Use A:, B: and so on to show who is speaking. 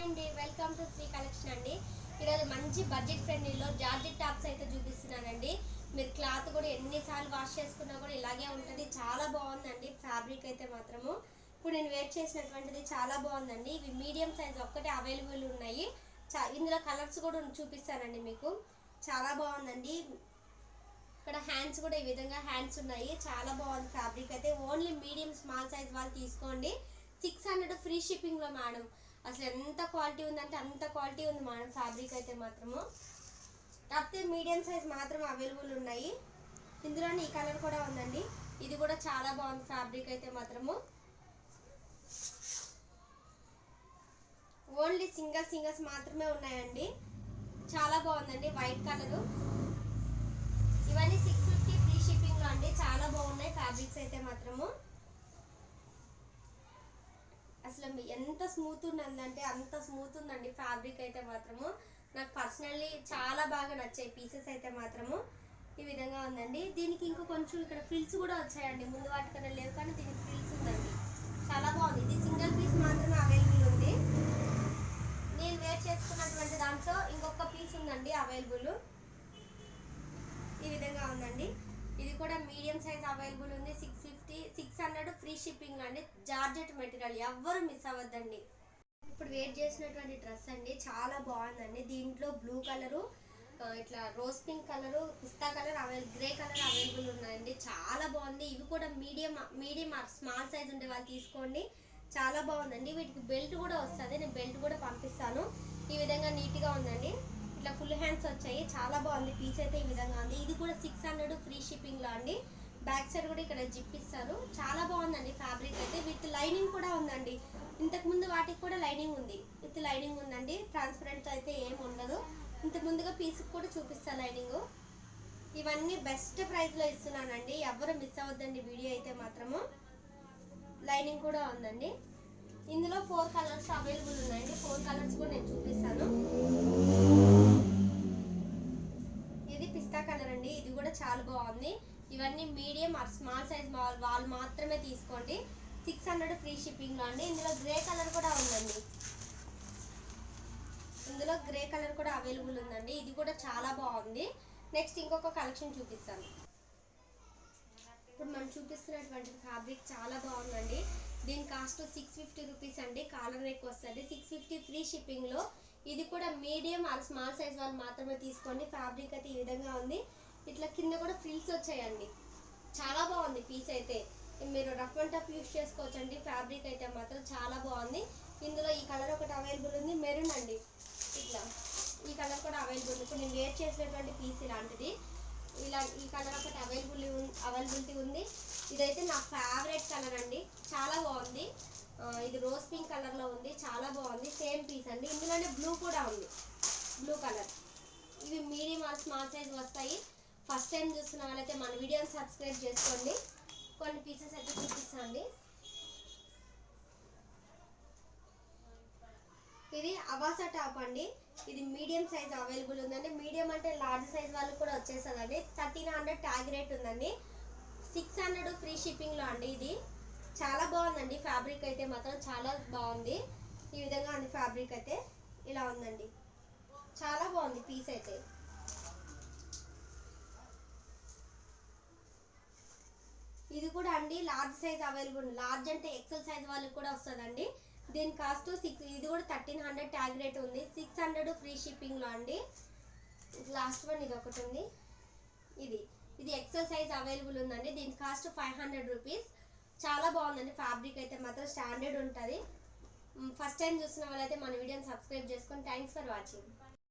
A: అండి, welcome to Shri collection అండి. ఈరోజు మంచి బడ్జెట్ ఫ్రెండ్లీలో జార్జెట్ టాప్స్ అయితే చూపిస్తున్నానండి. మీరు క్లాత్ కూడా ఎన్నిసార్లు వాష్ చేసుకున్నా కూడా ఇలాగే ఉంటుంది. చాలా బాగుందండి ఫ్యాబ్రిక్ అయితే మాత్రము. ఇప్పుడు నేను వేర్ చేసినటువంటిది చాలా బాగుందండి. ఇవి మీడియం సైజ్ ఒక్కటే అవైలబుల్ ఉన్నాయి. ఇందులో కలర్స్ కూడా చూపిస్తానండి మీకు. చాలా బాగుందండి. ఇక్కడ హ్యాండ్స్ కూడా ఈ విధంగా హ్యాండ్స్ ఉన్నాయి. చాలా బాగుంది ఫ్యాబ్రిక్ అయితే. ఓన్లీ మీడియం స్మాల్ సైజ్ వాళ్ళు తీసుకోండి. 600 ఫ్రీ షిప్పింగ్ లో మేడం. అసలు ఎంత క్వాలిటీ ఉందంటే అంత క్వాలిటీ ఉంది మేడం ఫ్యాబ్రిక్ అయితే మాత్రము. కాకపోతే మీడియం సైజ్ మాత్రం అవైలబుల్ ఉన్నాయి. ఇందులోనే ఈ కలర్ కూడా ఉందండి. ఇది కూడా చాలా బాగుంది ఫ్యాబ్రిక్ అయితే మాత్రము. ఓన్లీ సింగల్స్ మాత్రమే ఉన్నాయండి. చాలా బాగుందండి వైట్ కలరు. ఇవన్నీ 650 ఫ్రీ షిప్పింగ్ లో అండి. చాలా బాగున్నాయి ఫ్యాబ్రిక్స్ అయితే మాత్రము. అసలు ఎంత స్మూత్ ఉందంటే అంత స్మూత్ ఉందండి ఫ్యాబ్రిక్ అయితే మాత్రము. నాకు పర్సనల్లీ చాలా బాగా నచ్చాయి పీసెస్ అయితే మాత్రము. ఈ విధంగా ఉందండి. దీనికి ఇంకా కొంచెం ఇక్కడ ఫ్రిల్స్ కూడా వచ్చాయండి. ముందు వాటికన్నా లేవు కానీ దీనికి ఫ్రిల్స్ ఉందండి. చాలా బాగుంది. ఇది సింగిల్ పీస్ మాత్రమే అవైలబుల్ ఉంది. నేను వేర్ చేసుకున్నటువంటి దాంట్లో ఇంకొక పీస్ ఉందండి అవైలబుల్. ఈ విధంగా ఉందండి. ఇది కూడా మీడియం సైజ్ అవైలబుల్ ఉంది. 600 ఫ్రీ షిప్పింగ్ అండి. జార్జెట్ మెటీరియల్, ఎవ్వరు మిస్ అవ్వద్దండి. ఇప్పుడు వేర్ చేసినటువంటి డ్రెస్ అండి చాలా బాగుందండి. దీంట్లో బ్లూ కలరు, ఇట్లా రోజ్ పింక్ కలరు, పిస్తా కలర్ గ్రే కలర్ అవైలబుల్ ఉన్నాయండి. చాలా బాగుంది. ఇవి కూడా మీడియం స్మాల్ సైజ్ ఉండే వాళ్ళు తీసుకోండి. చాలా బాగుందండి. వీటికి బెల్ట్ కూడా వస్తుంది. నేను బెల్ట్ కూడా పంపిస్తాను. ఈ విధంగా నీట్గా ఉందండి. ఇట్లా ఫుల్ హ్యాండ్స్ వచ్చాయి. చాలా బాగుంది పీస్ అయితే. ఈ విధంగా ఉంది. ఇది కూడా 600 ఫ్రీ షిప్పింగ్ లో అండి. బ్యాక్ సైడ్ కూడా ఇక్కడ జిప్ ఇస్తారు. చాలా బాగుందండి ఫ్యాబ్రిక్ అయితే. విత్ లైనింగ్ కూడా ఉందండి. ఇంతకు ముందు వాటికి కూడా లైనింగ్ ఉంది. విత్ లైనింగ్ ఉందండి. ట్రాన్స్పరెంట్ అయితే ఏం ఉండదు. ఇంతకు ముందుగా పీస్ కూడా చూపిస్తాను లైనింగ్. ఇవన్నీ బెస్ట్ ప్రైస్ లో ఇస్తున్నానండి. ఎవరు మిస్ అవ్వద్దండి వీడియో అయితే మాత్రము. లైనింగ్ కూడా ఉందండి. ఇందులో 4 కలర్స్ అవైలబుల్ ఉన్నాయండి. 4 కలర్స్ కూడా నేను చూపిస్తాను. ఇది పిస్తా కలర్ అండి. ఇది కూడా చాలా బాగుంది. ఇవన్నీ మీడియం ఆర్ స్మాల్ సైజ్ వాళ్ళు మాత్రమే తీసుకోండి. 600 ఫ్రీ షిప్పింగ్ లో అండి. ఇందులో గ్రే కలర్ కూడా ఉందండి. ఇందులో గ్రే కలర్ కూడా అవైలబుల్ ఉందండి. ఇది కూడా చాలా బాగుంది. నెక్స్ట్ ఇంకొక కలెక్షన్ చూపిస్తాను. ఇప్పుడు మనం చూపిస్తున్నటువంటి ఫ్యాబ్రిక్ చాలా బాగుందండి. దీని కాస్ట్ 650 రూపీస్ అండి. కాలర్ నెక్ వస్తుంది. 650 ఫ్రీ షిప్పింగ్ లో. ఇది కూడా మీడియం ఆర్ స్మాల్ సైజ్ వాళ్ళు మాత్రమే తీసుకోండి. ఫ్యాబ్రిక్ అయితే ఈ విధంగా ఉంది. ఇట్లా కింద కూడా ఫ్రిల్స్ వచ్చాయండి. చాలా బాగుంది పీస్ అయితే. మీరు రఫ్ అండ్ టఫ్ యూస్ చేసుకోవచ్చండి. ఫ్యాబ్రిక్ అయితే మాత్రం చాలా బాగుంది. ఇందులో ఈ కలర్ ఒకటి అవైలబుల్ ఉంది. మెరూన్ అండి. ఇట్లా ఈ కలర్ కూడా అవైలబుల్ ఉంది. ఇప్పుడు నేను వేర్ చేసినటువంటి పీస్ ఇలాంటిది. ఇలా ఈ కలర్ ఒకటి అవైలబిలిటీ ఉంది. ఇదైతే నా ఫేవరెట్ కలర్ అండి. చాలా బాగుంది. ఇది రోజ్ పింక్ కలర్ లో ఉంది. చాలా బాగుంది. సేమ్ పీస్ అండి. ఇందులోనే బ్లూ కూడా ఉంది. Blue colour. ఇవి మీడియం ఆర్ స్మాల్ సైజ్ వస్తాయి. ఫస్ట్ టైం చూస్తున్న వాళ్ళైతే మన వీడియోని సబ్స్క్రైబ్ చేసుకోండి. కొన్ని పీసెస్ అయితే చూపిస్తాండి. ఇది అవాసా టాప్ అండి. ఇది మీడియం సైజ్ అవైలబుల్ ఉందండి. మీడియం అంటే లార్జ్ సైజ్ వాళ్ళు కూడా వచ్చేస్తుందండి. 1300 ట్యాగ్ రేట్ ఉందండి. 600 ఫ్రీ షిప్పింగ్ లో అండి. ఇది చాలా బాగుందండి. ఫ్యాబ్రిక్ అయితే మాత్రం చాలా బాగుంది. ఈ విధంగా ఉంది ఫ్యాబ్రిక్ అయితే. ఇలా ఉందండి. చాలా బాగుంది పీస్ అయితే. ఇది కూడా అండి లార్జ్ సైజ్ అవైలబుల్. లార్జ్ అంటే ఎక్సెల్ సైజ్ వాళ్ళకి కూడా వస్తుందండి. దీని కాస్ట్ ఇది కూడా 1300 ట్యాగ్ రేట్ ఉంది. 600 ఫ్రీ షిప్పింగ్ లో అండి. లాస్ట్ వన్ ఇది ఒకటి ఉంది. ఇది ఎక్సెల్ సైజ్ అవైలబుల్ ఉందండి. దీని కాస్ట్ 500 రూపీస్. చాలా బాగుందండి ఫ్యాబ్రిక్ అయితే మాత్రం. స్టాండర్డ్ ఉంటుంది. ఫస్ట్ టైం చూసిన వాళ్ళైతే మన వీడియోని సబ్స్క్రైబ్ చేసుకొని. Thanks for watching.